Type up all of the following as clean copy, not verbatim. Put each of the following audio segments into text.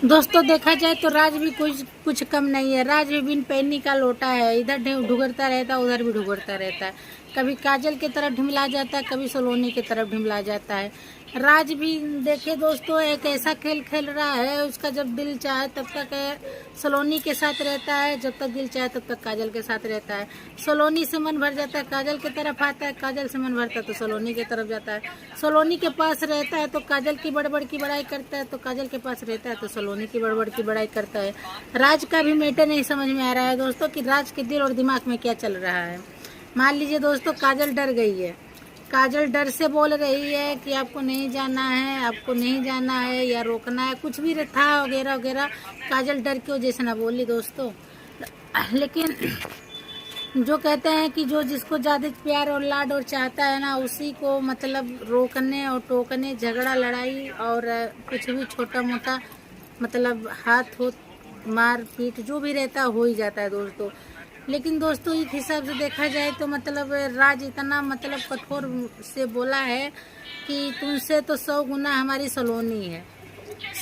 दोस्तों देखा जाए तो राज भी कुछ कम नहीं है। राज भी बिन पैनी का लोटा है, इधर ढुगरता रहता है, उधर भी ढुगरता रहता है। कभी काजल की तरफ ढिमला जाता है, कभी सलोनी की तरफ ढिमला जाता है। राज भी देखे दोस्तों एक ऐसा खेल खेल रहा है, उसका जब दिल चाहे तब तक सलोनी के साथ रहता है, जब तक दिल चाहे तब तक काजल के साथ रहता है। सलोनी से मन भर जाता है काजल की तरफ आता है, काजल से मन भरता है तो सलोनी की तरफ जाता है। सलोनी के पास रहता है तो काजल की बड़बड़ की बड़ाई करता है, तो काजल के पास रहता है तो सलोनी की बड़बड़ की बड़ाई करता है। राज का भी मैटर नहीं समझ में आ रहा है दोस्तों कि राज के दिल और दिमाग में क्या चल रहा है। मान लीजिए दोस्तों काजल डर गई है, काजल डर से बोल रही है कि आपको नहीं जाना है, आपको नहीं जाना है या रोकना है, कुछ भी था वगैरह वगैरह। काजल डर की वजह से ना बोली दोस्तों। लेकिन जो कहते हैं कि जो जिसको ज़्यादा प्यार और लाड और चाहता है ना, उसी को मतलब रोकने और टोकने, झगड़ा लड़ाई और कुछ भी छोटा मोटा मतलब हाथ हो मार पीट जो भी रहता हो ही जाता है दोस्तों। लेकिन दोस्तों एक हिसाब से देखा जाए तो मतलब राज इतना मतलब कठोर से बोला है कि तुमसे तो 100 गुना हमारी सलोनी है।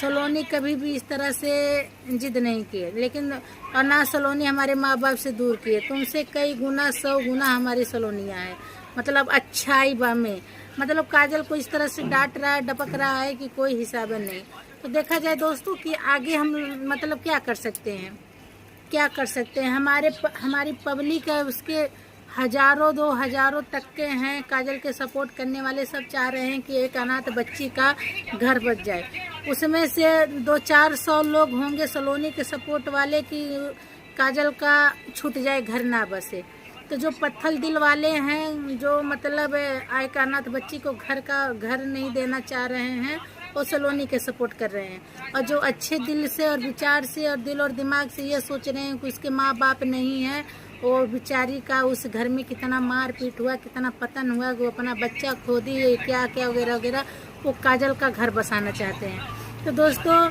सलोनी कभी भी इस तरह से जिद नहीं की है, लेकिन और ना सलोनी हमारे माँ बाप से दूर की है। तुमसे कई गुना 100 गुना हमारी सलोनियाँ हैं, मतलब अच्छाई में। मतलब काजल को इस तरह से डांट रहा है, डपक रहा है कि कोई हिसाब नहीं। तो देखा जाए दोस्तों कि आगे हम मतलब क्या कर सकते हैं, क्या कर सकते हैं। हमारी पब्लिक है, उसके हजारों 2 हजारों तक के हैं काजल के सपोर्ट करने वाले। सब चाह रहे हैं कि एक अनाथ बच्ची का घर बच जाए। उसमें से 200-400 लोग होंगे सलोनी के सपोर्ट वाले कि काजल का छूट जाए, घर ना बसे। तो जो पत्थर दिल वाले हैं, जो मतलब एक अनाथ बच्ची को घर नहीं देना चाह रहे हैं, वो सलोनी के सपोर्ट कर रहे हैं। और जो अच्छे दिल से और विचार से और दिल और दिमाग से ये सोच रहे हैं कि उसके माँ बाप नहीं है, वो बेचारी का उस घर में कितना मार पीट हुआ, कितना पतन हुआ, वो अपना बच्चा खो दी, क्या क्या वगैरह वगैरह, वो काजल का घर बसाना चाहते हैं। तो दोस्तों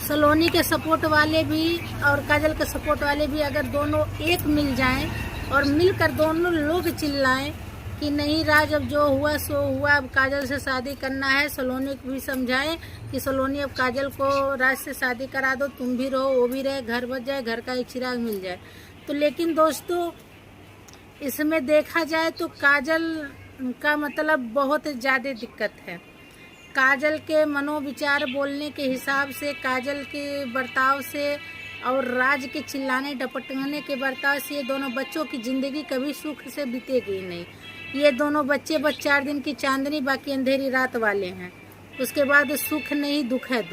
सलोनी के सपोर्ट वाले भी और काजल के सपोर्ट वाले भी अगर दोनों एक मिल जाएं और मिलकर दोनों लोग चिल्लाएं कि नहीं राज अब जो हुआ सो हुआ, अब काजल से शादी करना है। सलोनी को भी समझाएं कि सलोनी अब काजल को राज से शादी करा दो, तुम भी रहो वो भी रहे, घर बच जाए, घर का एक चिराग मिल जाए। तो लेकिन दोस्तों इसमें देखा जाए तो काजल का मतलब बहुत ज़्यादा दिक्कत है। काजल के मनोविचार बोलने के हिसाब से, काजल के बर्ताव से और राज के चिल्लाने डपटने के बर्ताव से ये दोनों बच्चों की ज़िंदगी कभी सुख से बीतेगी नहीं। ये दोनों बच्चे बस 4 दिन की चांदनी बाकी अंधेरी रात वाले हैं। उसके बाद सुख नहीं दुख है दुख।